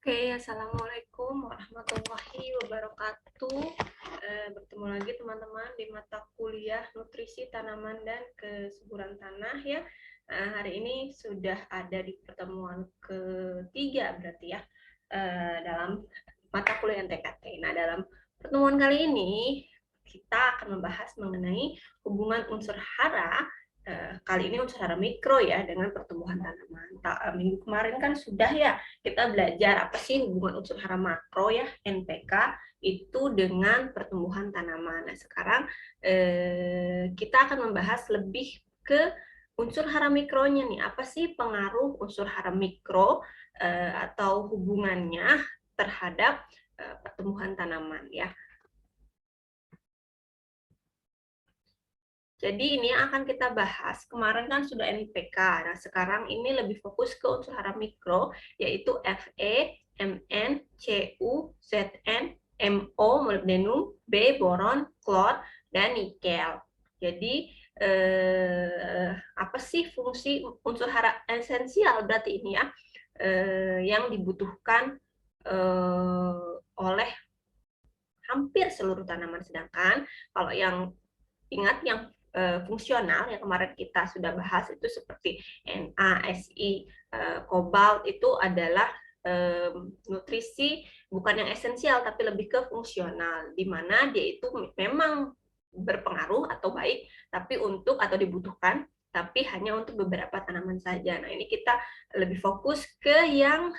Oke, Assalamualaikum warahmatullahi wabarakatuh. Bertemu lagi teman-teman di mata kuliah Nutrisi Tanaman dan Kesuburan Tanah ya. Hari ini sudah ada di pertemuan ketiga berarti ya, dalam mata kuliah NTKT. Nah, dalam pertemuan kali ini kita akan membahas mengenai hubungan unsur hara. Kali ini unsur hara mikro ya dengan pertumbuhan tanaman. Minggu kemarin kan sudah ya kita belajar apa sih hubungan unsur hara makro ya, NPK, itu dengan pertumbuhan tanaman. Nah, sekarang kita akan membahas lebih ke unsur hara mikronya nih. Apa sih pengaruh unsur hara mikro atau hubungannya terhadap pertumbuhan tanaman ya. Jadi ini yang akan kita bahas. Kemarin kan sudah NPK. Nah, sekarang ini lebih fokus ke unsur hara mikro, yaitu Fe, Mn, Cu, Zn, Mo, molybdenum, B, boron, klor, dan nikel. Jadi, apa sih fungsi unsur hara esensial berarti ini ya, yang dibutuhkan oleh hampir seluruh tanaman. Sedangkan kalau yang ingat yang fungsional yang kemarin kita sudah bahas itu seperti Na, Si, kobalt itu adalah nutrisi bukan yang esensial tapi lebih ke fungsional, di mana dia itu memang berpengaruh atau baik tapi untuk atau dibutuhkan tapi hanya untuk beberapa tanaman saja. Nah, ini kita lebih fokus ke yang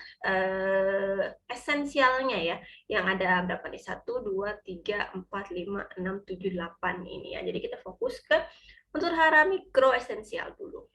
esensialnya ya, yang ada berapa nih? 1, 2, 3, 4, 5, 6, 7, 8 ini ya. Jadi kita fokus ke unsur hara mikro esensial dulu.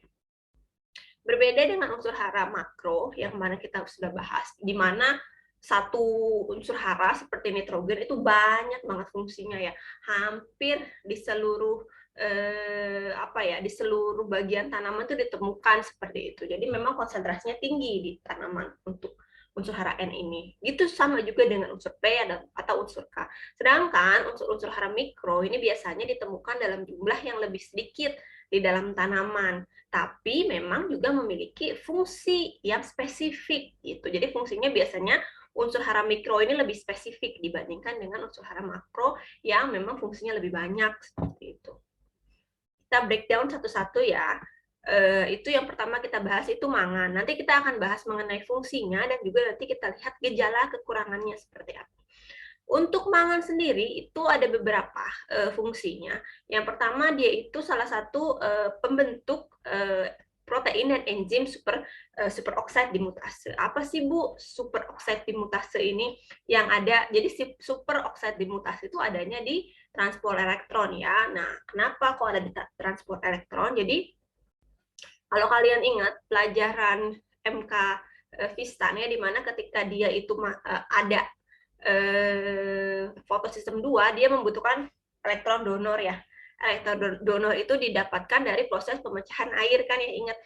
Berbeda dengan unsur hara makro yang kemarin kita sudah bahas, di mana satu unsur hara seperti nitrogen itu banyak banget fungsinya ya, hampir di seluruh di seluruh bagian tanaman itu ditemukan seperti itu. Jadi memang konsentrasinya tinggi di tanaman untuk unsur hara N ini. Gitu sama juga dengan unsur P atau unsur K. Sedangkan unsur-unsur hara mikro ini biasanya ditemukan dalam jumlah yang lebih sedikit di dalam tanaman, tapi memang juga memiliki fungsi yang spesifik gitu. Jadi fungsinya biasanya unsur hara mikro ini lebih spesifik dibandingkan dengan unsur hara makro yang memang fungsinya lebih banyak seperti itu. Kita breakdown satu-satu ya. Itu yang pertama kita bahas itu mangan. Nanti kita akan bahas mengenai fungsinya dan juga nanti kita lihat gejala kekurangannya seperti apa. Untuk mangan sendiri itu ada beberapa fungsinya. Yang pertama dia itu salah satu pembentuk protein dan enzim superoxide dimutase. Apa sih Bu superoxide dimutase ini yang ada? Jadi si superoxide dimutase itu adanya di transport elektron ya. Nah, kenapa kok ada di transport elektron? Jadi kalau kalian ingat pelajaran MK Vistan ya, di mana ketika dia itu ada fotosistem 2, dia membutuhkan elektron donor ya. Elektron donor itu didapatkan dari proses pemecahan air kan ya, ingat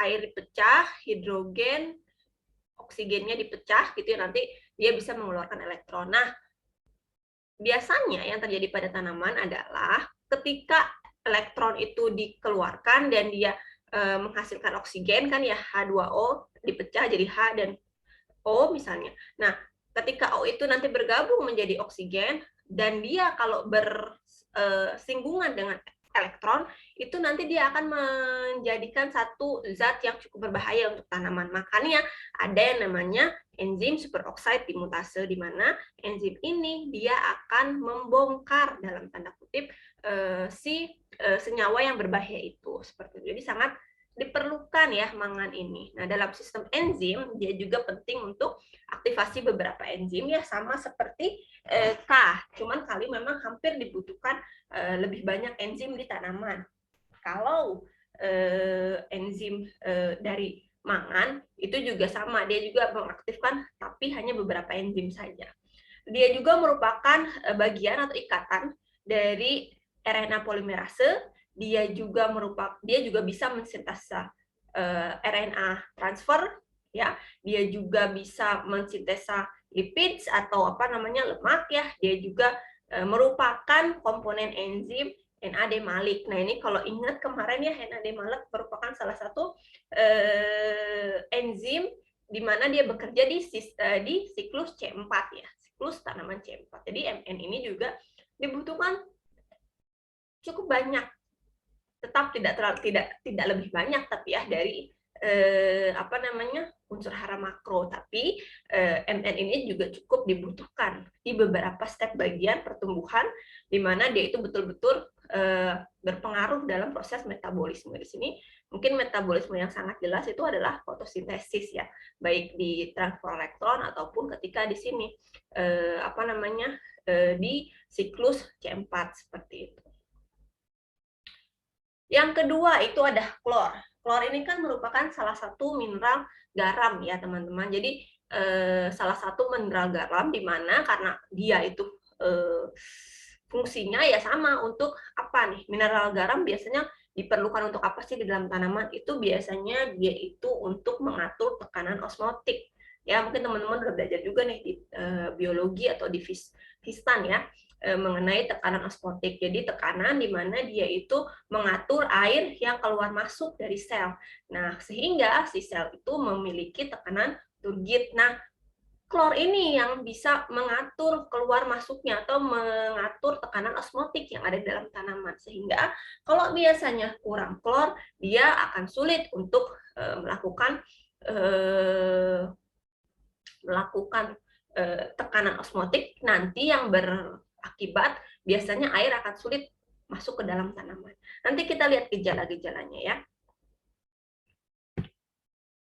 air dipecah, hidrogen, oksigennya dipecah gitu ya, nanti dia bisa mengeluarkan elektron. Nah, biasanya yang terjadi pada tanaman adalah ketika elektron itu dikeluarkan dan dia menghasilkan oksigen kan ya, H2O dipecah jadi H dan O misalnya. Nah, ketika O itu nanti bergabung menjadi oksigen dan dia kalau bersinggungan dengan elektron, itu nanti dia akan menjadikan satu zat yang cukup berbahaya untuk tanaman. Makanya ada yang namanya enzim superoxide dimutase, di mana enzim ini dia akan membongkar dalam tanda kutip senyawa yang berbahaya itu. Seperti itu. Jadi sangat diperlukan ya mangan ini. Nah, dalam sistem enzim dia juga penting untuk aktivasi beberapa enzim ya, sama seperti K. Cuman kali memang hampir dibutuhkan lebih banyak enzim di tanaman. Kalau enzim dari mangan itu juga sama, dia juga mengaktifkan tapi hanya beberapa enzim saja. Dia juga merupakan bagian atau ikatan dari RNA polimerase. Dia juga bisa mensintesa RNA transfer ya. Dia juga bisa mensintesa lipids atau lemak ya. Dia juga merupakan komponen enzim NAD malik. Nah, ini kalau ingat kemarin ya, NAD malik merupakan salah satu enzim di mana dia bekerja di siklus C4 ya, siklus tanaman C4. Jadi Mn ini juga dibutuhkan cukup banyak, tetap tidak lebih banyak tapi ya dari unsur hara makro, tapi Mn ini juga cukup dibutuhkan di beberapa step bagian pertumbuhan di mana dia itu betul-betul berpengaruh dalam proses metabolisme. Di sini mungkin metabolisme yang sangat jelas itu adalah fotosintesis ya, baik di transfer elektron ataupun ketika di sini di siklus C4 seperti itu. Yang kedua itu ada klor. Klor ini kan merupakan salah satu mineral garam ya teman-teman. Jadi salah satu mineral garam di mana karena dia itu fungsinya ya sama untuk apa nih? Mineral garam biasanya diperlukan untuk apa sih di dalam tanaman? Itu biasanya dia itu untuk mengatur tekanan osmotik. Ya mungkin teman-teman udah belajar juga nih di biologi atau di Fistan ya, mengenai tekanan osmotik. Jadi tekanan di mana dia itu mengatur air yang keluar masuk dari sel. Nah, sehingga si sel itu memiliki tekanan turgid. Nah, klor ini yang bisa mengatur keluar masuknya atau mengatur tekanan osmotik yang ada di dalam tanaman. Sehingga kalau biasanya kurang klor, dia akan sulit untuk melakukan tekanan osmotik nanti yang berakibat biasanya air akan sulit masuk ke dalam tanaman. Nanti kita lihat gejala-gejalanya ya.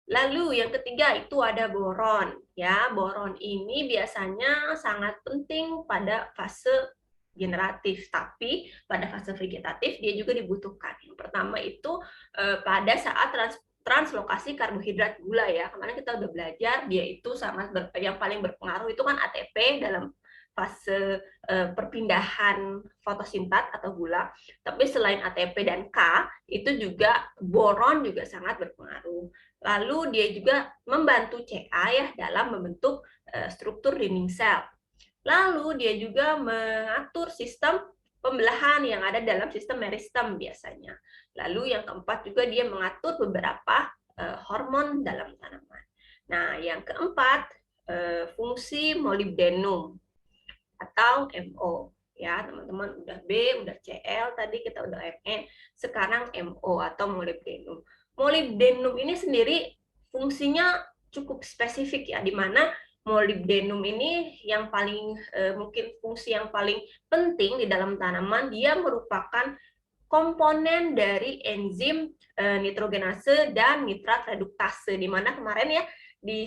Lalu yang ketiga itu ada boron. Ya, boron ini biasanya sangat penting pada fase generatif, tapi pada fase vegetatif dia juga dibutuhkan. Yang pertama itu pada saat translokasi karbohidrat gula ya. Kemarin kita udah belajar dia itu yang paling berpengaruh itu kan ATP dalam fase perpindahan fotosintat atau gula. Tapi selain ATP dan K, itu juga boron juga sangat berpengaruh. Lalu dia juga membantu Ca ya dalam membentuk struktur dinding sel. Lalu dia juga mengatur sistem pembelahan yang ada dalam sistem meristem biasanya. Lalu yang keempat juga dia mengatur beberapa hormon dalam tanaman. Nah, yang keempat fungsi molybdenum atau MO. Ya, teman-teman udah B, udah Cl, tadi kita udah Mn, sekarang MO atau molybdenum. Molybdenum ini sendiri fungsinya cukup spesifik ya, di mana molybdenum ini yang paling mungkin fungsi yang paling penting di dalam tanaman, dia merupakan komponen dari enzim nitrogenase dan nitrat reduktase, di mana kemarin ya di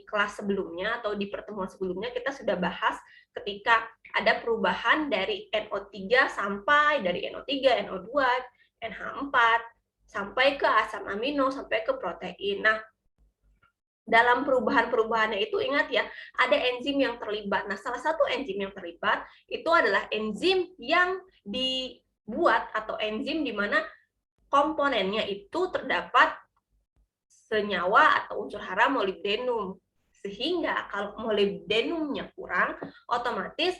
kelas sebelumnya atau di pertemuan sebelumnya kita sudah bahas ketika ada perubahan dari NO3 sampai dari NO3, NO2, NH4 sampai ke asam amino sampai ke protein. Nah, dalam perubahan-perubahannya itu ingat ya, ada enzim yang terlibat. Nah, salah satu enzim yang terlibat itu adalah enzim yang dibuat atau enzim di mana komponennya itu terdapat senyawa atau unsur hara molybdenum. Sehingga kalau molybdenumnya kurang, otomatis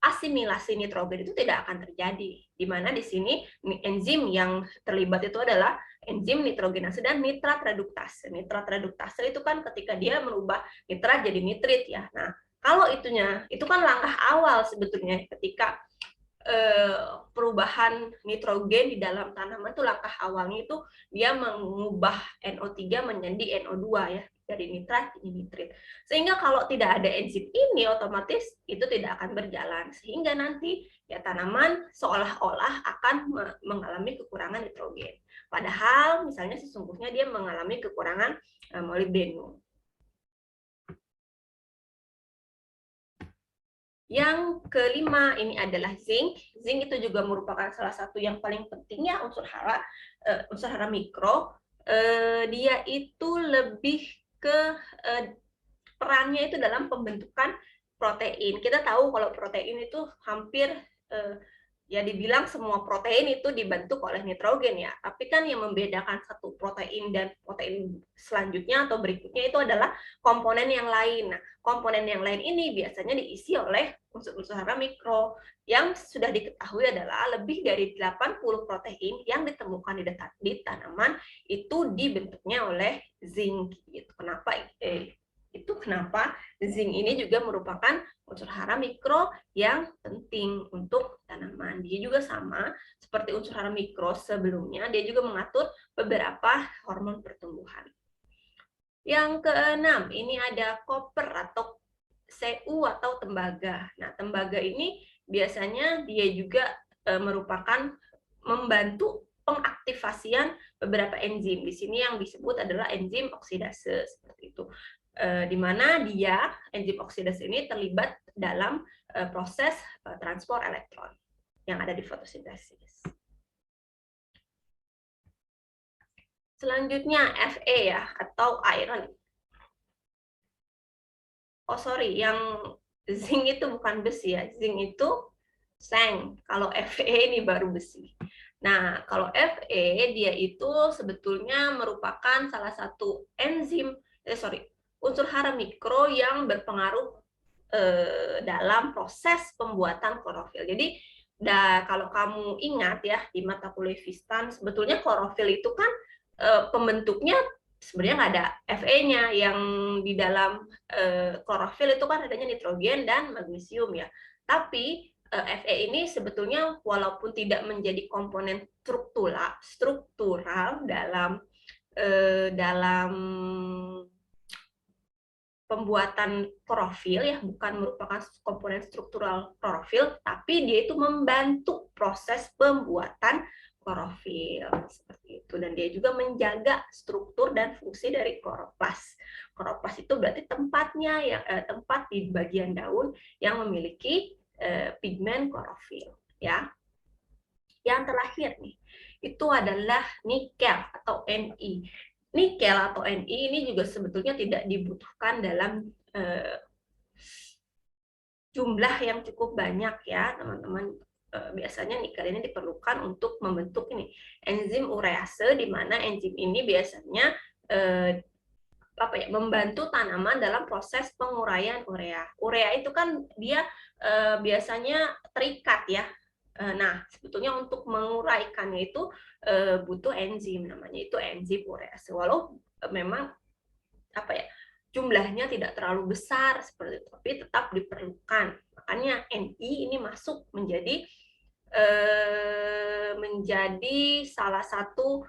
asimilasi nitrogen itu tidak akan terjadi. Di mana di sini enzim yang terlibat itu adalah enzim nitrogenase dan nitrat reduktase. Nitrat reduktase itu kan ketika dia merubah nitrat jadi nitrit ya. Nah, kalau itu kan langkah awal sebetulnya ketika perubahan nitrogen di dalam tanaman itu langkah awalnya itu dia mengubah NO3 menjadi NO2 ya, dari nitrat jadi nitrit. Sehingga kalau tidak ada enzim ini otomatis itu tidak akan berjalan, sehingga nanti ya tanaman seolah-olah akan mengalami kekurangan nitrogen. Padahal misalnya sesungguhnya dia mengalami kekurangan molybdenum. Yang kelima ini adalah zinc. Zinc itu juga merupakan salah satu yang paling penting ya unsur hara mikro. Dia itu lebih ke perannya itu dalam pembentukan protein. Kita tahu kalau protein itu hampir ya dibilang semua protein itu dibentuk oleh nitrogen ya, tapi kan yang membedakan satu protein dan protein selanjutnya atau berikutnya itu adalah komponen yang lain. Nah, komponen yang lain ini biasanya diisi oleh unsur-unsur hara mikro yang sudah diketahui adalah lebih dari 80 protein yang ditemukan di tanaman itu dibentuknya oleh zinc gitu. Kenapa zinc ini juga merupakan unsur hara mikro yang penting untuk tanaman. Dia juga sama seperti unsur hara mikro sebelumnya, dia juga mengatur beberapa hormon pertumbuhan. Yang keenam, ini ada koper atau Cu atau tembaga. Nah, tembaga ini biasanya dia juga merupakan membantu pengaktifasian beberapa enzim. Di sini yang disebut adalah enzim oksidase seperti itu. Di mana enzim oksidase ini terlibat dalam proses transport elektron yang ada di fotosintesis. Selanjutnya Fe ya, atau iron. Oh sorry, yang zinc itu bukan besi ya, zinc itu seng. Kalau Fe ini baru besi. Nah, kalau Fe dia itu sebetulnya merupakan salah satu unsur hara mikro yang berpengaruh dalam proses pembuatan klorofil. Jadi, kalau kamu ingat ya di mata kuliah Fistan, sebetulnya klorofil itu kan pembentuknya sebenarnya nggak ada Fe-nya. Yang di dalam klorofil itu kan adanya nitrogen dan magnesium ya. Tapi Fe ini sebetulnya walaupun tidak menjadi komponen struktural dalam pembuatan klorofil ya, bukan merupakan komponen struktural klorofil, tapi dia itu membantu proses pembuatan klorofil seperti itu, dan dia juga menjaga struktur dan fungsi dari kloroplas. Kloroplas itu berarti tempatnya tempat di bagian daun yang memiliki pigmen klorofil ya. Yang terakhir nih, itu adalah nikel atau Ni. Nikel atau Ni ini juga sebetulnya tidak dibutuhkan dalam jumlah yang cukup banyak ya, teman-teman. Biasanya nikel ini diperlukan untuk membentuk enzim urease, di mana enzim ini biasanya membantu tanaman dalam proses penguraian urea. Urea itu kan dia biasanya terikat ya. Nah, sebetulnya untuk menguraikannya itu butuh enzim, namanya itu enzim urease. Walau memang jumlahnya tidak terlalu besar seperti itu, tapi tetap diperlukan. Makanya Ni ini masuk menjadi salah satu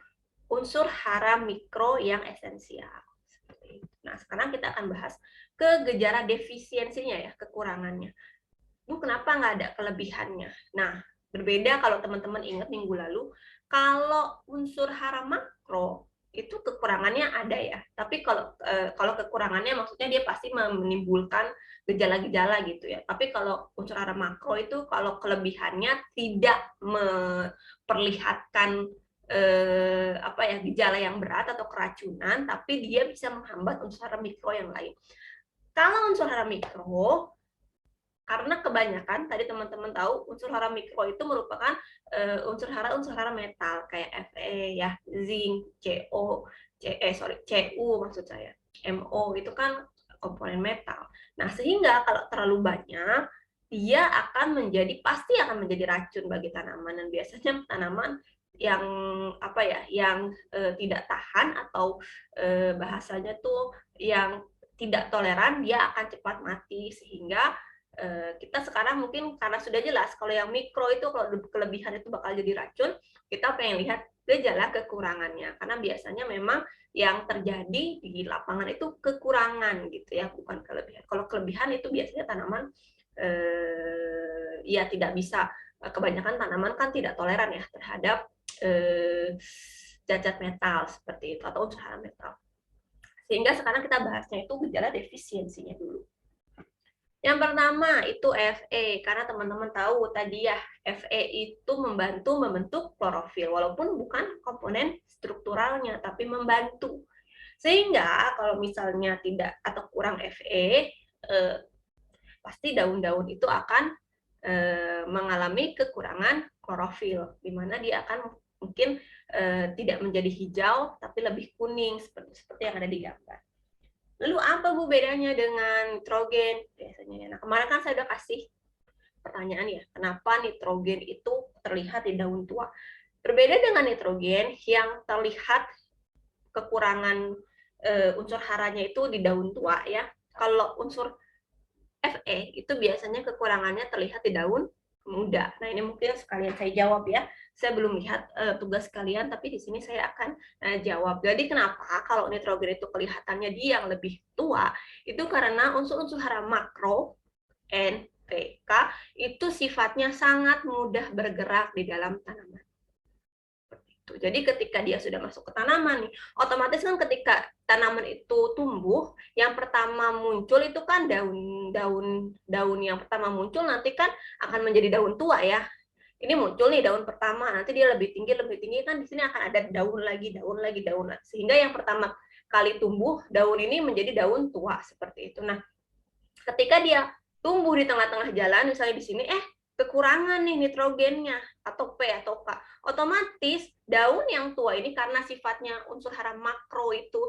unsur hara mikro yang esensial. Nah, sekarang kita akan bahas ke gejala defisiensinya ya, kekurangannya. Kenapa nggak ada kelebihannya? Nah, berbeda kalau teman-teman ingat minggu lalu, kalau unsur hara makro itu kekurangannya ada ya. Tapi kalau kekurangannya maksudnya dia pasti menimbulkan gejala-gejala gitu ya. Tapi kalau unsur hara makro itu kalau kelebihannya tidak memperlihatkan gejala yang berat atau keracunan, tapi dia bisa menghambat unsur hara mikro yang lain. Kalau unsur hara mikro, karena kebanyakan tadi teman-teman tahu unsur hara mikro itu merupakan unsur hara metal kayak Fe ya, zinc, Cu maksud saya, Mo itu kan komponen metal. Nah, sehingga kalau terlalu banyak dia pasti akan menjadi racun bagi tanaman, dan biasanya tanaman yang tidak tahan atau bahasanya tuh yang tidak toleran, dia akan cepat mati. Sehingga kita sekarang mungkin karena sudah jelas kalau yang mikro itu kalau kelebihan itu bakal jadi racun, kita pengen lihat gejala kekurangannya, karena biasanya memang yang terjadi di lapangan itu kekurangan gitu ya, bukan kelebihan. Kalau kelebihan itu biasanya tanaman ya tidak bisa, kebanyakan tanaman kan tidak toleran ya terhadap zat-zat metal seperti itu atau unsur hara metal. Sehingga sekarang kita bahasnya itu gejala defisiensinya dulu. Yang pertama itu Fe, karena teman-teman tahu tadi ya, Fe itu membantu membentuk klorofil, walaupun bukan komponen strukturalnya, tapi membantu. Sehingga kalau misalnya tidak atau kurang Fe, pasti daun-daun itu akan mengalami kekurangan klorofil, di mana dia akan mungkin tidak menjadi hijau tapi lebih kuning seperti yang ada di gambar. Lalu apa Bu bedanya dengan nitrogen biasanya? Nah, kemarin kan saya udah kasih pertanyaan ya, kenapa nitrogen itu terlihat di daun tua? Berbeda dengan nitrogen yang terlihat kekurangan unsur haranya itu di daun tua ya. Kalau unsur Fe itu biasanya kekurangannya terlihat di daun muda. Nah, ini mungkin sekalian saya jawab ya. Saya belum lihat tugas kalian, tapi di sini saya akan jawab. Jadi kenapa kalau nitrogen itu kelihatannya dia yang lebih tua? Itu karena unsur-unsur hara makro N, P, K itu sifatnya sangat mudah bergerak di dalam tanaman. Jadi ketika dia sudah masuk ke tanaman nih, otomatis kan ketika tanaman itu tumbuh, yang pertama muncul itu kan daun yang pertama muncul nanti kan akan menjadi daun tua ya. Ini muncul nih daun pertama, nanti dia lebih tinggi kan di sini akan ada daun lagi, sehingga yang pertama kali tumbuh daun ini menjadi daun tua seperti itu. Nah, ketika dia tumbuh di tengah-tengah jalan, misalnya di sini kekurangan nih nitrogennya atau P atau K, otomatis daun yang tua ini karena sifatnya unsur hara makro itu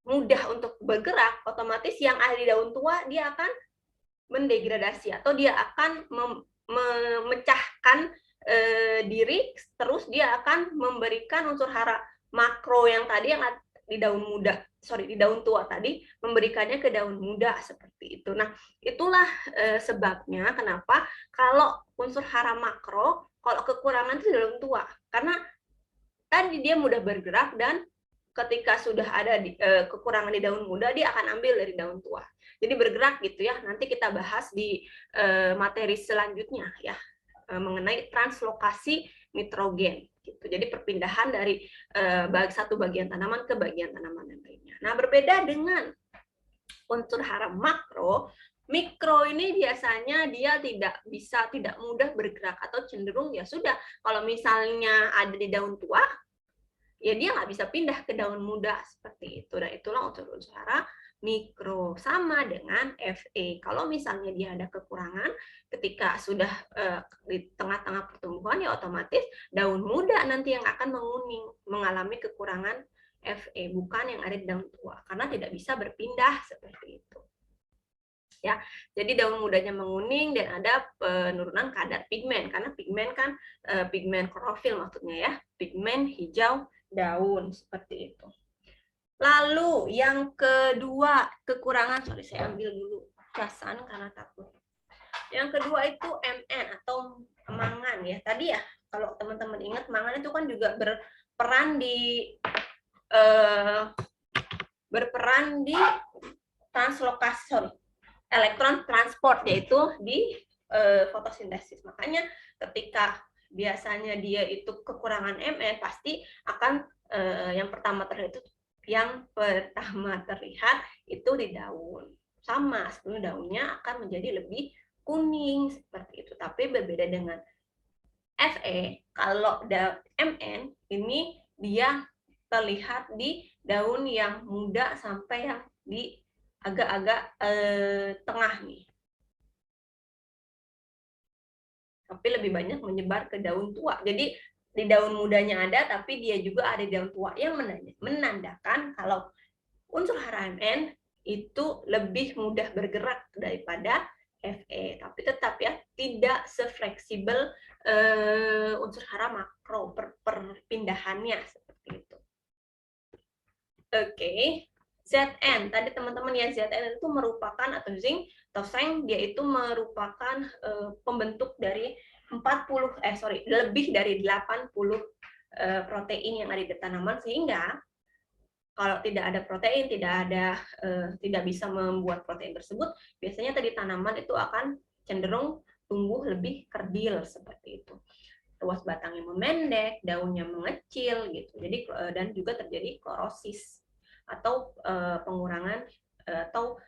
mudah untuk bergerak, otomatis yang ada di daun tua dia akan mendegradasi atau dia akan memecahkan diri, terus dia akan memberikan unsur hara makro yang tadi yang di daun tua tadi memberikannya ke daun muda seperti itu. Nah, itulah sebabnya kenapa kalau unsur hara makro kalau kekurangan itu di daun tua, karena tadi dia mudah bergerak dan ketika sudah ada kekurangan di daun muda dia akan ambil dari daun tua. Jadi bergerak gitu ya. Nanti kita bahas di materi selanjutnya ya mengenai translokasi nitrogen gitu. Jadi perpindahan dari satu bagian tanaman ke bagian tanaman yang lainnya. Nah, berbeda dengan unsur hara makro, mikro ini biasanya dia tidak mudah bergerak atau cenderung ya sudah kalau misalnya ada di daun tua ya dia nggak bisa pindah ke daun muda seperti itu. Dan itulah unsur-unsur hara mikro, sama dengan Fe. Kalau misalnya dia ada kekurangan ketika sudah di tengah-tengah pertumbuhan ya otomatis daun muda nanti yang akan mengalami kekurangan Fe, bukan yang ada di daun tua karena tidak bisa berpindah seperti itu. Ya, jadi daun mudanya menguning dan ada penurunan kadar pigmen karena pigmen kan pigmen klorofil maksudnya ya, pigmen hijau daun seperti itu. Lalu yang kedua kekurangan, saya ambil dulu casan karena takut. Yang kedua itu Mn atau mangan ya. Tadi ya kalau teman-teman ingat mangan itu kan juga berperan di translokasi elektron transport yaitu di fotosintesis. Makanya ketika biasanya dia itu kekurangan Mn pasti akan yang pertama terlihat itu di daun. Sama, sebelum daunnya akan menjadi lebih kuning seperti itu. Tapi berbeda dengan Fe, kalau Mn ini dia terlihat di daun yang muda sampai yang di agak-agak tengah nih. Tapi lebih banyak menyebar ke daun tua. Jadi di daun mudanya ada, tapi dia juga ada di daun tua yang menandakan kalau unsur hara Mn itu lebih mudah bergerak daripada Fe. Tapi tetap ya tidak sefleksibel unsur hara makro perpindahannya seperti itu. Oke. Zn tadi teman-teman ya, Zn itu merupakan atau zinc atau seng, dia itu merupakan pembentuk dari lebih dari 80 protein yang ada di tanaman, sehingga kalau tidak ada protein, tidak bisa membuat protein tersebut, biasanya tadi tanaman itu akan cenderung tumbuh lebih kerdil seperti itu. Ruas batangnya memendek, daunnya mengecil gitu. Jadi dan juga terjadi klorosis atau pengurangan atau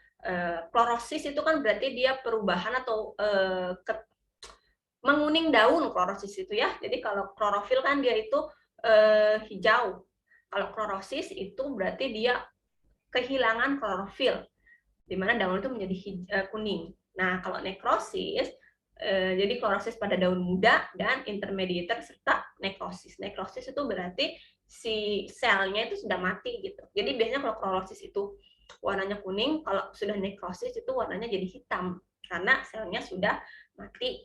klorosis itu kan berarti dia perubahan atau menguning daun, klorosis itu ya. Jadi kalau klorofil kan dia itu hijau. Kalau klorosis itu berarti dia kehilangan klorofil, di mana daun itu menjadi kuning. Nah, kalau nekrosis Jadi klorosis pada daun muda dan intermediator serta nekrosis. Nekrosis itu berarti si selnya itu sudah mati gitu. Jadi biasanya kalau klorosis itu warnanya kuning, kalau sudah nekrosis itu warnanya jadi hitam karena selnya sudah mati.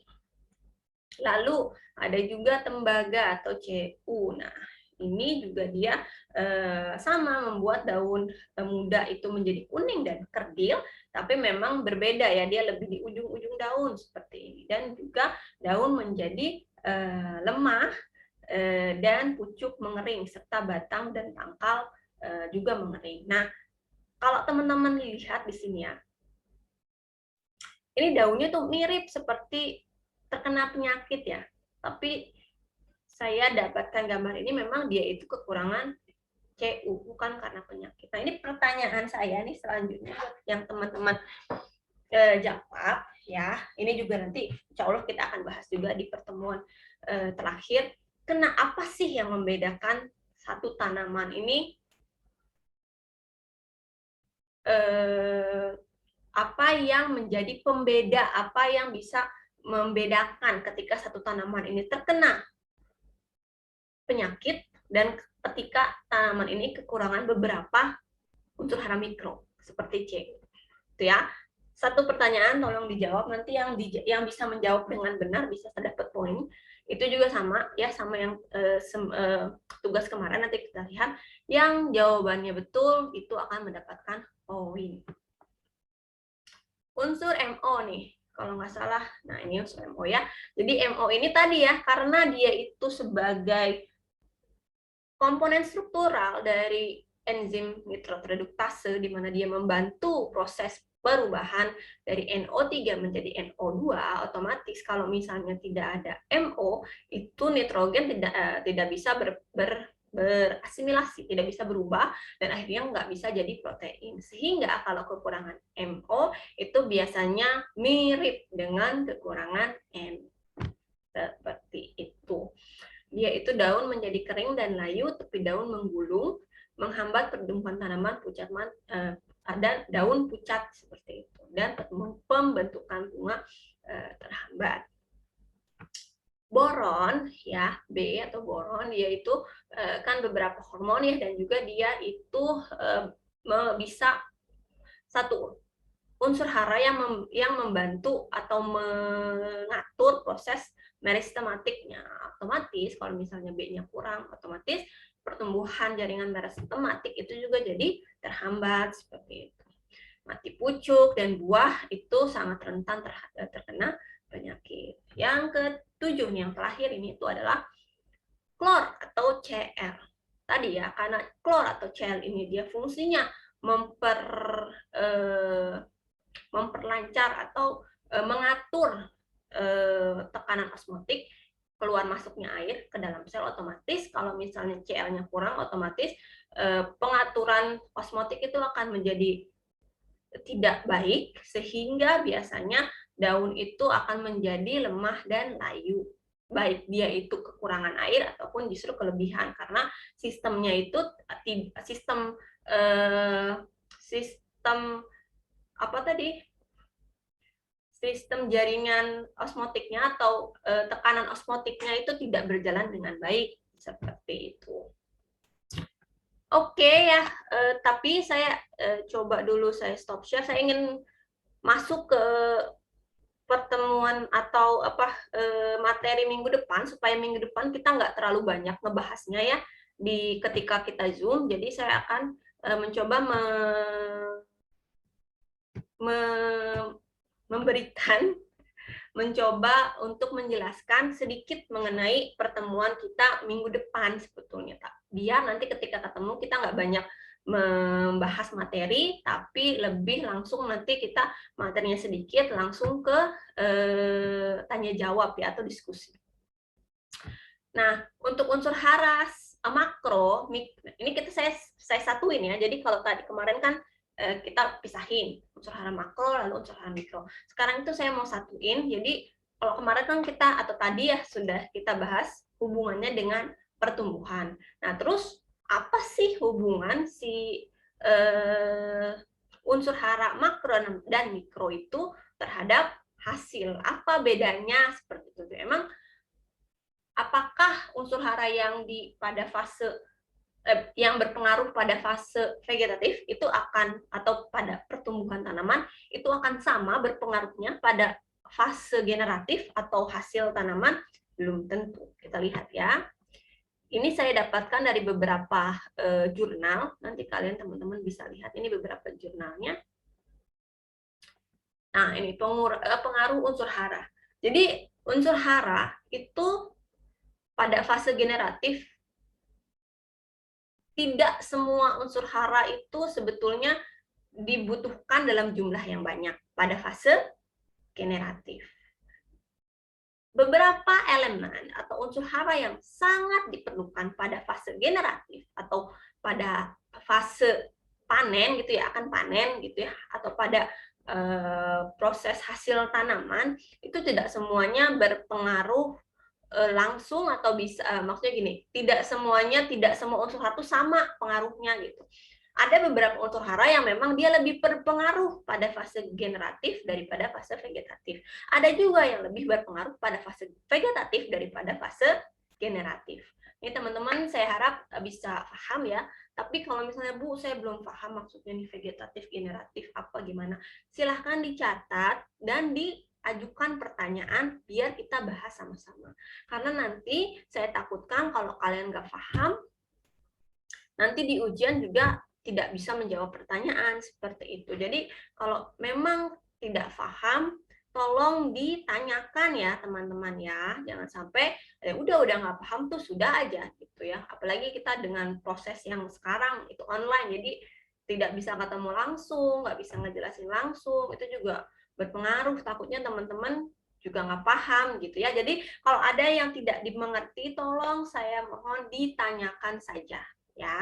Lalu ada juga tembaga atau CU. Nah, ini juga dia sama membuat daun muda itu menjadi kuning dan kerdil, tapi memang berbeda ya, dia lebih di ujung-ujung daun seperti ini. Dan juga daun menjadi lemah dan pucuk mengering, serta batang dan tangkal juga mengering. Nah, kalau teman-teman lihat di sini ya, ini daunnya tuh mirip seperti terkena penyakit ya, tapi saya dapatkan gambar ini memang dia itu kekurangan CU, bukan karena penyakit. Nah, ini pertanyaan saya nih selanjutnya yang teman-teman jawab ya. Ini juga nanti insya Allah kita akan bahas juga di pertemuan terakhir. Apa sih yang membedakan satu tanaman ini, apa yang menjadi pembeda, apa yang bisa membedakan ketika satu tanaman ini terkena penyakit dan ketika tanaman ini kekurangan beberapa unsur hara mikro seperti C. Itu ya. Satu pertanyaan tolong dijawab, nanti yang bisa menjawab dengan benar bisa dapat poin. Itu juga sama ya, sama yang tugas kemarin, nanti kita lihat yang jawabannya betul itu akan mendapatkan poin. Unsur MO nih, kalau nggak salah. Nah, ini unsur MO ya. Jadi MO ini tadi ya, karena dia itu sebagai komponen struktural dari enzim nitrotreduktase, di mana dia membantu proses perubahan dari NO3 menjadi NO2, otomatis kalau misalnya tidak ada MO, itu nitrogen tidak bisa berasimilasi, tidak bisa berubah, dan akhirnya nggak bisa jadi protein. Sehingga kalau kekurangan MO itu biasanya mirip dengan kekurangan N. Seperti itu. Dia itu daun menjadi kering dan layu, tepi daun menggulung, menghambat pertumbuhan tanaman, pucat ada daun pucat seperti itu, dan pembentukan bunga terhambat. Boron ya, B atau boron, yaitu kan beberapa hormon ya, dan juga dia itu bisa satu unsur hara yang membantu atau mengatur proses meristematiknya. Otomatis kalau misalnya B-nya kurang, otomatis pertumbuhan jaringan meristematik itu juga jadi terhambat seperti itu. Mati pucuk dan buah itu sangat rentan terkena penyakit. Yang ketujuh, yang terakhir ini itu adalah klor atau Cl. Tadi ya, karena klor atau Cl ini dia fungsinya memperlancar atau mengatur tekanan osmotik keluar masuknya air ke dalam sel. Otomatis kalau misalnya Cl-nya kurang, otomatis pengaturan osmotik itu akan menjadi tidak baik, sehingga biasanya daun itu akan menjadi lemah dan layu, baik dia itu kekurangan air ataupun justru kelebihan, karena sistemnya itu sistem sistem jaringan osmotiknya atau tekanan osmotiknya itu tidak berjalan dengan baik seperti itu. Oke ya, tapi saya coba dulu saya stop share. Saya ingin masuk ke pertemuan atau materi minggu depan, supaya minggu depan kita nggak terlalu banyak ngebahasnya ya ketika kita Zoom. Jadi saya akan mencoba mencoba untuk menjelaskan sedikit mengenai pertemuan kita minggu depan sebetulnya, biar nanti ketika ketemu kita nggak banyak membahas materi, tapi lebih langsung nanti kita materinya sedikit langsung ke tanya jawab ya, atau diskusi. Nah, untuk unsur hara makro ini saya satuin ya. Jadi kalau tadi kemarin kan kita pisahin unsur hara makro lalu unsur hara mikro. Sekarang itu saya mau satuin. Jadi kalau kemarin kan kita atau tadi ya sudah kita bahas hubungannya dengan pertumbuhan. Nah, terus apa sih hubungan si unsur hara makro dan mikro itu terhadap hasil. Apa bedanya seperti itu? Emang apakah unsur hara yang pada fase yang berpengaruh pada fase vegetatif itu akan, atau pada pertumbuhan tanaman itu akan sama berpengaruhnya pada fase generatif atau hasil tanaman? Belum tentu. Kita lihat ya. Ini saya dapatkan dari beberapa jurnal. Nanti kalian teman-teman bisa lihat ini beberapa jurnalnya. Nah, ini pengaruh unsur hara. Jadi unsur hara itu pada fase generatif, tidak semua unsur hara itu sebetulnya dibutuhkan dalam jumlah yang banyak pada fase generatif. Beberapa elemen atau unsur hara yang sangat diperlukan pada fase generatif atau pada fase panen gitu ya, akan panen gitu ya, atau pada proses hasil tanaman, itu tidak semuanya berpengaruh langsung, atau bisa maksudnya gini, tidak semua unsur hara itu sama pengaruhnya gitu. Ada beberapa unsur hara yang memang dia lebih berpengaruh pada fase generatif daripada fase vegetatif. Ada juga yang lebih berpengaruh pada fase vegetatif daripada fase generatif. Ini teman-teman saya harap bisa paham ya. Tapi kalau misalnya Bu, saya belum paham maksudnya nih vegetatif, generatif apa gimana, silahkan dicatat dan diajukan pertanyaan biar kita bahas sama-sama. Karena nanti saya takutkan kalau kalian nggak paham, nanti di ujian juga tidak bisa menjawab pertanyaan seperti itu. Jadi kalau memang tidak paham, tolong ditanyakan ya teman-teman ya. Jangan sampai udah nggak paham tuh sudah aja gitu ya. Apalagi kita dengan proses yang sekarang itu online, jadi tidak bisa ketemu langsung, nggak bisa ngejelasin langsung, itu juga berpengaruh. Takutnya teman-teman juga nggak paham gitu ya. Jadi kalau ada yang tidak dimengerti, tolong saya mohon ditanyakan saja ya.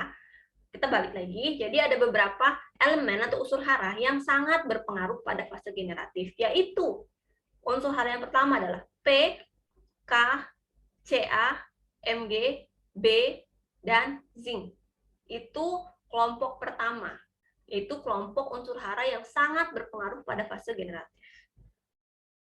Kita balik lagi, jadi ada beberapa elemen atau unsur hara yang sangat berpengaruh pada fase generatif, yaitu unsur hara yang pertama adalah P, K, Ca, Mg, B, dan zinc. Itu kelompok pertama, yaitu kelompok unsur hara yang sangat berpengaruh pada fase generatif.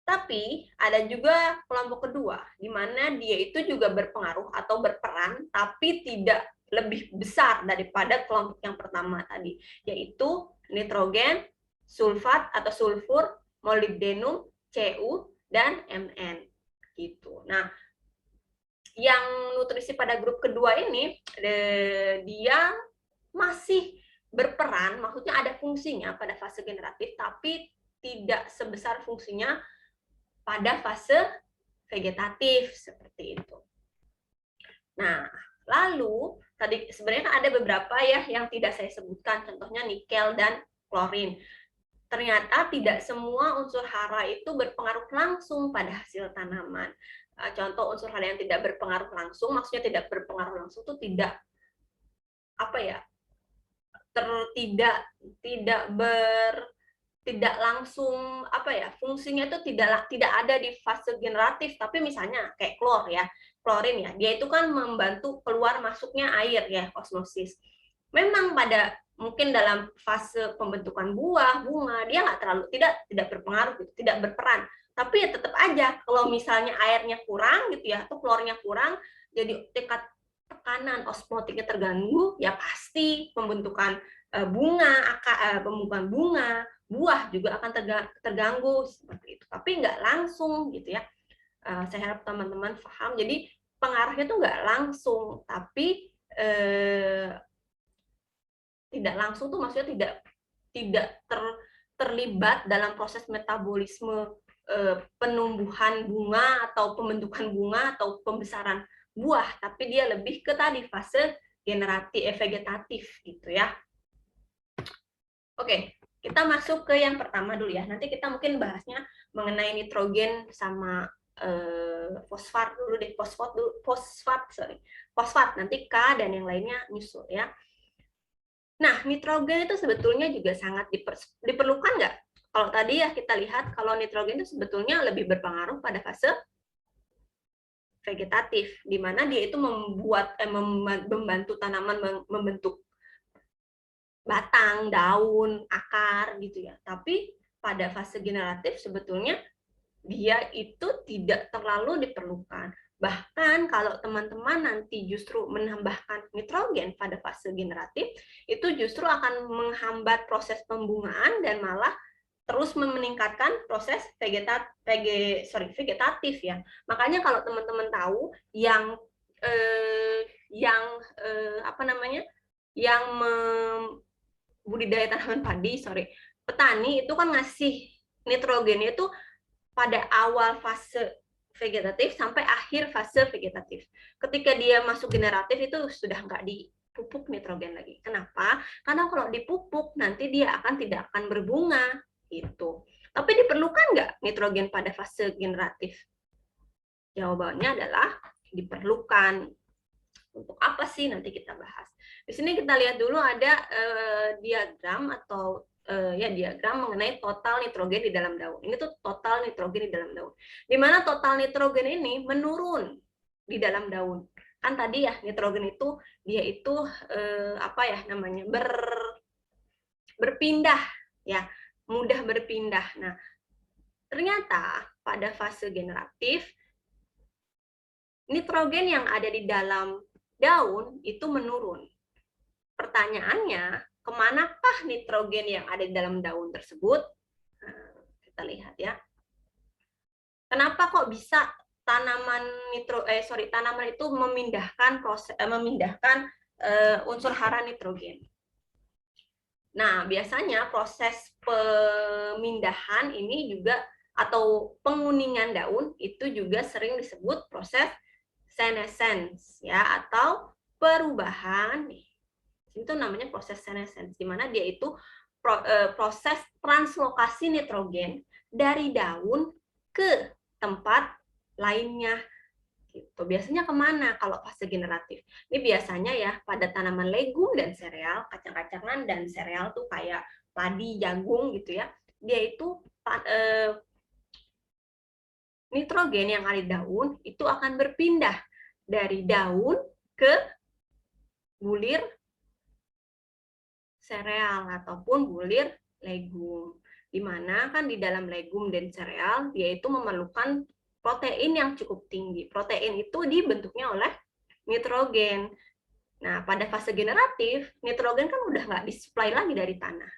Tapi ada juga kelompok kedua, di mana dia itu juga berpengaruh atau berperan, tapi tidak lebih besar daripada kelompok yang pertama tadi, yaitu nitrogen, sulfat atau sulfur, molibdenum, Cu, dan Mn. Gitu. Nah, yang nutrisi pada grup kedua ini, dia masih berperan, maksudnya ada fungsinya pada fase generatif, tapi tidak sebesar fungsinya pada fase vegetatif seperti itu. Nah, lalu tadi sebenarnya ada beberapa ya yang tidak saya sebutkan, contohnya nikel dan klorin. Ternyata tidak semua unsur hara itu berpengaruh langsung pada hasil tanaman. Contoh unsur hara yang tidak berpengaruh langsung, maksudnya tidak berpengaruh langsung itu tidak apa ya? Tidak langsung apa ya, fungsinya itu tidak ada di fase generatif, tapi misalnya kayak klorin ya, dia itu kan membantu keluar masuknya air ya, osmosis. Memang pada mungkin dalam fase pembentukan buah, bunga, dia nggak terlalu tidak berpengaruh gitu, tidak berperan. Tapi ya tetap aja kalau misalnya airnya kurang gitu ya, atau klornya kurang, jadi tingkat tekanan osmotiknya terganggu, ya pasti pembentukan pembentukan bunga, buah juga akan terganggu seperti itu. Tapi nggak langsung gitu ya. Saya harap teman-teman paham. Jadi pengaruhnya tuh nggak langsung, tapi tidak langsung tuh maksudnya tidak terlibat dalam proses metabolisme penumbuhan bunga atau pembentukan bunga atau pembesaran buah, tapi dia lebih ke tadi fase vegetatif gitu ya. Oke, kita masuk ke yang pertama dulu ya. Nanti kita mungkin bahasnya mengenai nitrogen sama fosfat dulu deh, fosfat nanti K dan yang lainnya nyusul ya. Nah, nitrogen itu sebetulnya juga sangat diperlukan nggak? Kalau tadi ya kita lihat kalau nitrogen itu sebetulnya lebih berpengaruh pada fase vegetatif, di mana dia itu membantu tanaman membentuk batang, daun, akar gitu ya. Tapi pada fase generatif sebetulnya dia itu tidak terlalu diperlukan. Bahkan kalau teman-teman nanti justru menambahkan nitrogen pada fase generatif, itu justru akan menghambat proses pembungaan dan malah terus meningkatkan proses vegetatif ya. Makanya kalau teman-teman tahu yang apa namanya, yang budidaya tanaman padi, petani itu kan ngasih nitrogennya itu pada awal fase vegetatif sampai akhir fase vegetatif. Ketika dia masuk generatif itu sudah nggak dipupuk nitrogen lagi. Kenapa? Karena kalau dipupuk nanti dia tidak akan berbunga gitu. Tapi diperlukan nggak nitrogen pada fase generatif? Jawabannya adalah diperlukan. Untuk apa sih? Nanti kita bahas. Di sini kita lihat dulu ada diagram atau diagram mengenai total nitrogen di dalam daun. Ini tuh total nitrogen di dalam daun. Di mana total nitrogen ini menurun di dalam daun. Kan tadi ya nitrogen itu dia itu berpindah ya, mudah berpindah. Nah, ternyata pada fase generatif nitrogen yang ada di dalam daun itu menurun. Pertanyaannya, kemanakah nitrogen yang ada di dalam daun tersebut? Nah, kita lihat ya. Kenapa kok bisa tanaman itu memindahkan unsur hara nitrogen? Nah, biasanya proses pemindahan ini juga atau penguningan daun itu juga sering disebut proses senesens ya, atau perubahan nih. Itu namanya proses senesens, di mana dia itu proses translokasi nitrogen dari daun ke tempat lainnya. Gitu. Biasanya kemana kalau fase generatif? Ini biasanya ya pada tanaman legum dan sereal, kacang-kacangan dan sereal tuh kayak padi, jagung gitu ya. Dia itu nitrogen yang ada di daun itu akan berpindah dari daun ke bulir sereal ataupun bulir legum. Di mana kan di dalam legum dan sereal dia itu memerlukan protein yang cukup tinggi. Protein itu dibentuknya oleh nitrogen. Nah, pada fase generatif, nitrogen kan udah nggak disuplai lagi dari tanah.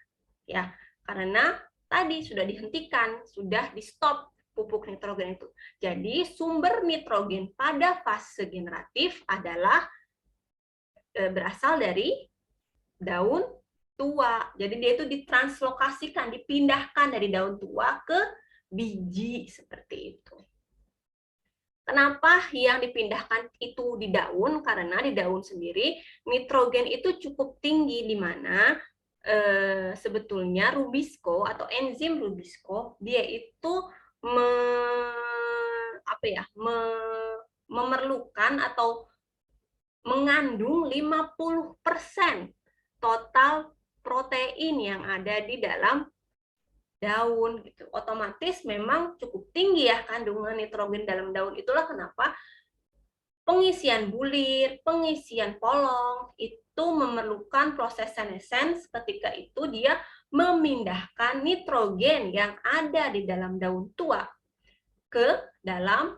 Ya, karena tadi sudah dihentikan, sudah di-stop pupuk nitrogen itu. Jadi, sumber nitrogen pada fase generatif adalah berasal dari daun tua. Jadi dia itu ditranslokasikan, dipindahkan dari daun tua ke biji seperti itu. Kenapa yang dipindahkan itu di daun? Karena di daun sendiri nitrogen itu cukup tinggi, di mana sebetulnya rubisco atau enzim rubisco dia itu memerlukan atau mengandung 50% total protein yang ada di dalam daun gitu. Otomatis memang cukup tinggi ya kandungan nitrogen dalam daun. Itulah kenapa pengisian bulir, pengisian polong itu memerlukan proses senesens. Ketika itu dia memindahkan nitrogen yang ada di dalam daun tua ke dalam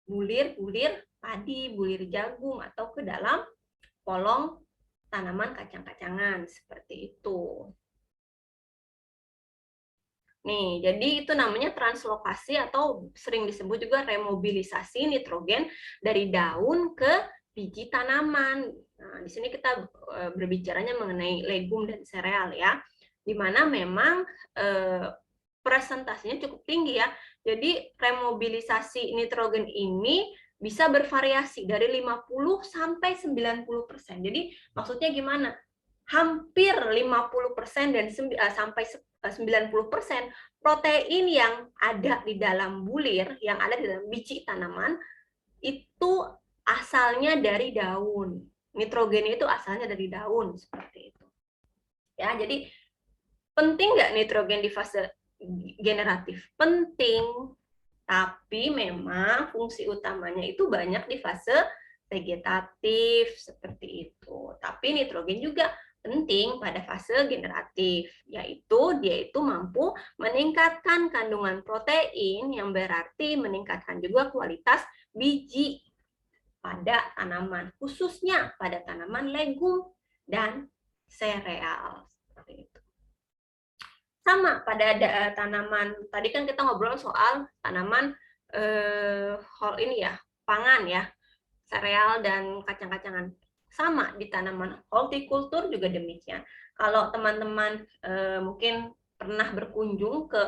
bulir-bulir padi, bulir jagung, atau ke dalam polong tanaman kacang-kacangan seperti itu. Nih, jadi itu namanya translokasi atau sering disebut juga remobilisasi nitrogen dari daun ke biji tanaman. Nah, di sini kita berbicaranya mengenai legum dan sereal ya, di mana memang presentasinya cukup tinggi ya. Jadi remobilisasi nitrogen ini bisa bervariasi dari 50 sampai 90%. Jadi maksudnya gimana? Hampir 50% dan sampai 90% protein yang ada di dalam bulir, yang ada di dalam biji tanaman, itu asalnya dari daun. Nitrogen itu asalnya dari daun, seperti itu. Ya, jadi penting nggak nitrogen di fase generatif? Penting, tapi memang fungsi utamanya itu banyak di fase vegetatif, seperti itu. Tapi nitrogen juga penting pada fase generatif, yaitu dia itu mampu meningkatkan kandungan protein yang berarti meningkatkan juga kualitas biji pada tanaman, khususnya pada tanaman legum dan sereal. Seperti itu. Sama pada tanaman, tadi kan kita ngobrol soal tanaman ini ya, pangan ya, sereal dan kacang-kacangan. Sama di tanaman hortikultur juga demikian. Kalau teman-teman mungkin pernah berkunjung ke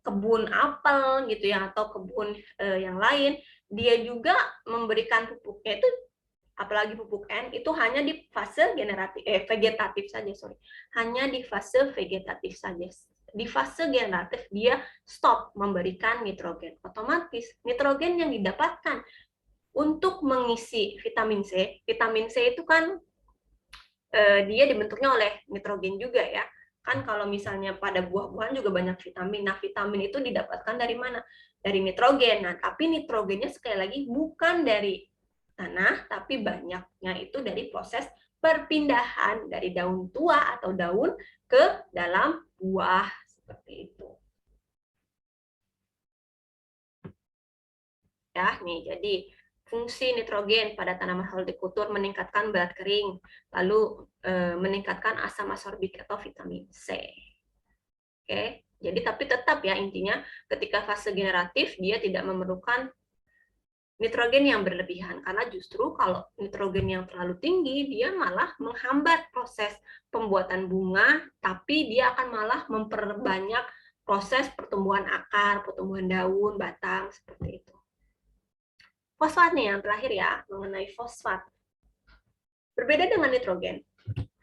kebun apel gitu ya, atau kebun yang lain, dia juga memberikan pupuknya itu, apalagi pupuk N, itu hanya di fase vegetatif saja, hanya di fase vegetatif saja. Di fase generatif dia stop memberikan nitrogen. Otomatis nitrogen yang didapatkan untuk mengisi vitamin C. Vitamin C itu kan dia dibentuknya oleh nitrogen juga ya. Kan kalau misalnya pada buah-buahan juga banyak vitamin. Nah, vitamin itu didapatkan dari mana? Dari nitrogen. Nah, tapi nitrogennya sekali lagi bukan dari tanah, tapi banyaknya itu dari proses perpindahan dari daun tua atau daun ke dalam buah. Seperti itu. Ya, nih, jadi fungsi nitrogen pada tanaman hortikultur meningkatkan berat kering, lalu meningkatkan asam asorbik atau vitamin C. Oke, jadi tapi tetap ya intinya ketika fase generatif dia tidak memerlukan nitrogen yang berlebihan, karena justru kalau nitrogen yang terlalu tinggi dia malah menghambat proses pembuatan bunga, tapi dia akan malah memperbanyak proses pertumbuhan akar, pertumbuhan daun, batang, seperti itu. Fosfat nih yang terakhir ya, mengenai fosfat. Berbeda dengan nitrogen,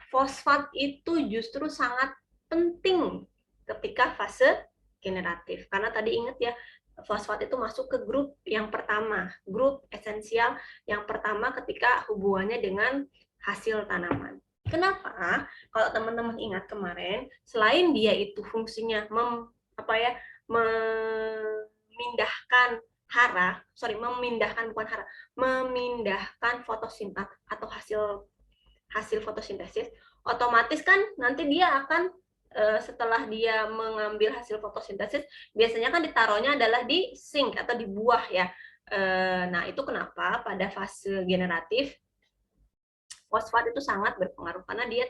fosfat itu justru sangat penting ketika fase generatif. Karena tadi ingat ya, fosfat itu masuk ke grup yang pertama, grup esensial yang pertama ketika hubungannya dengan hasil tanaman. Kenapa? Kalau teman-teman ingat kemarin, selain dia itu fungsinya memindahkan memindahkan fotosintesis atau hasil fotosintesis, otomatis kan nanti dia akan setelah dia mengambil hasil fotosintesis, biasanya kan ditaruhnya adalah di zinc atau di buah ya. Nah, itu kenapa pada fase generatif fosfat itu sangat berpengaruh, karena dia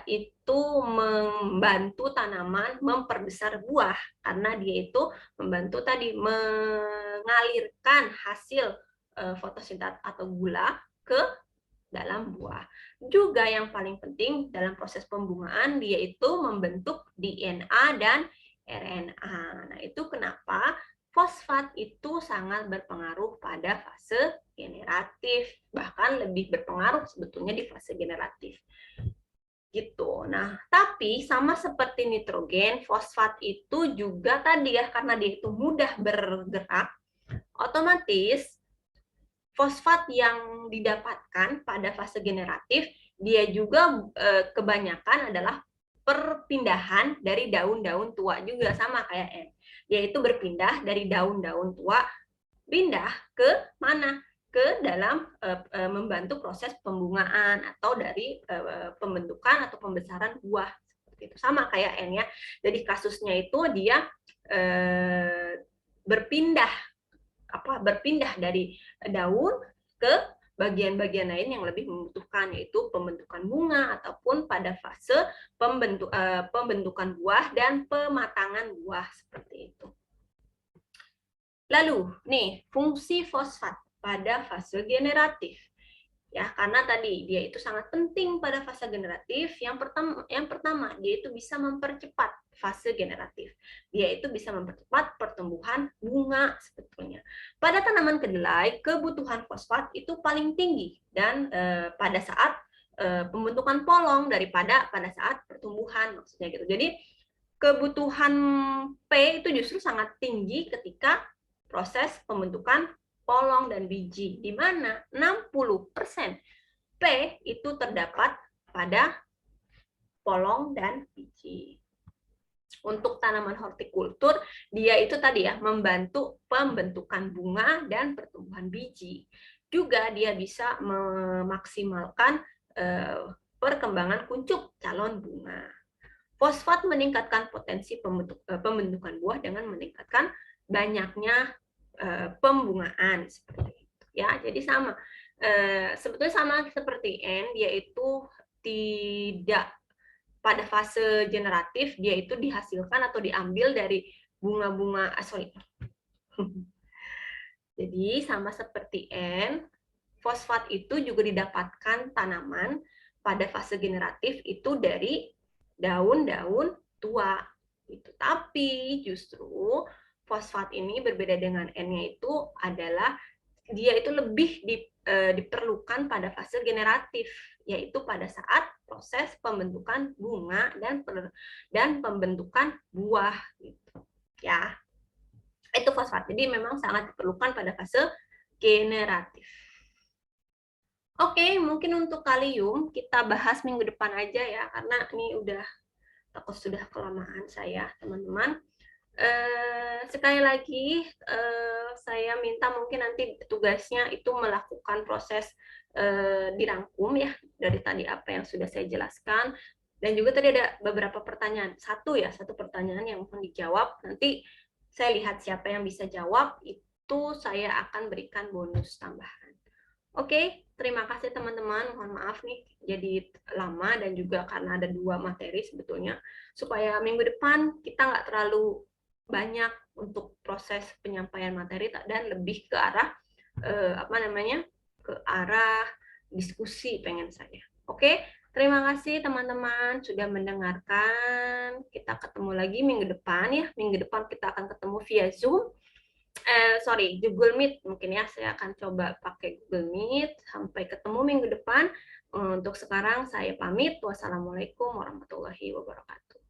itu membantu tanaman memperbesar buah, karena dia itu membantu mengalirkan hasil fotosintesis atau gula ke dalam buah. Juga yang paling penting dalam proses pembungaan, dia itu membentuk DNA dan RNA. Nah, itu kenapa fosfat itu sangat berpengaruh pada fase generatif, bahkan lebih berpengaruh sebetulnya di fase generatif. Gitu. Nah, tapi sama seperti nitrogen, fosfat itu juga tadi ya, karena dia itu mudah bergerak, otomatis fosfat yang didapatkan pada fase generatif, dia juga kebanyakan adalah perpindahan dari daun-daun tua juga, sama kayak N. Dia itu berpindah dari daun-daun tua, pindah ke mana? Ke dalam membantu proses pembungaan atau dari pembentukan atau pembesaran buah. Seperti itu. Sama kayak N ya. Jadi kasusnya itu dia berpindah dari daun ke bagian-bagian lain yang lebih membutuhkan, yaitu pembentukan bunga ataupun pada fase pembentukan buah dan pematangan buah, seperti itu. Lalu, nih, fungsi fosfat pada fase generatif. Ya, karena tadi dia itu sangat penting pada fase generatif. Yang pertama, dia itu bisa mempercepat fase generatif. Dia itu bisa mempercepat pertumbuhan bunga sebetulnya. Pada tanaman kedelai, kebutuhan fosfat itu paling tinggi dan pada saat pembentukan polong daripada pada saat pertumbuhan, maksudnya gitu. Jadi kebutuhan P itu justru sangat tinggi ketika proses pembentukan polong dan biji, di mana 60% P itu terdapat pada polong dan biji. Untuk tanaman hortikultur, dia itu tadi ya, membantu pembentukan bunga dan pertumbuhan biji. Juga dia bisa memaksimalkan perkembangan kuncup calon bunga. Fosfat meningkatkan potensi pembentukan buah dengan meningkatkan banyaknya pembungaan seperti itu ya. Jadi sama, sebetulnya sama seperti N, dia itu tidak pada fase generatif, dia itu dihasilkan atau diambil dari bunga-bunga jadi sama seperti N, fosfat itu juga didapatkan tanaman pada fase generatif itu dari daun-daun tua gitu. Tapi justru fosfat ini berbeda dengan N-nya itu adalah dia itu lebih diperlukan pada fase generatif, yaitu pada saat proses pembentukan bunga dan pembentukan buah gitu ya. Itu fosfat. Jadi memang sangat diperlukan pada fase generatif. Oke, mungkin untuk kalium kita bahas minggu depan aja ya, karena ini udah takut sudah kelamaan saya, teman-teman. Sekali lagi saya minta mungkin nanti tugasnya itu melakukan proses dirangkum ya dari tadi apa yang sudah saya jelaskan, dan juga tadi ada beberapa pertanyaan, satu pertanyaan yang mohon dijawab, nanti saya lihat siapa yang bisa jawab, itu saya akan berikan bonus tambahan. Oke, terima kasih teman-teman. Mohon maaf nih jadi lama dan juga karena ada 2 materi sebetulnya. Supaya minggu depan kita nggak terlalu banyak untuk proses penyampaian materi dan lebih ke arah ke arah diskusi pengen saya. Oke, terima kasih teman-teman sudah mendengarkan. Kita ketemu lagi minggu depan ya. Minggu depan kita akan ketemu via Zoom. Google Meet mungkin ya, saya akan coba pakai Google Meet. Sampai ketemu minggu depan. Untuk sekarang saya pamit. Wassalamualaikum warahmatullahi wabarakatuh.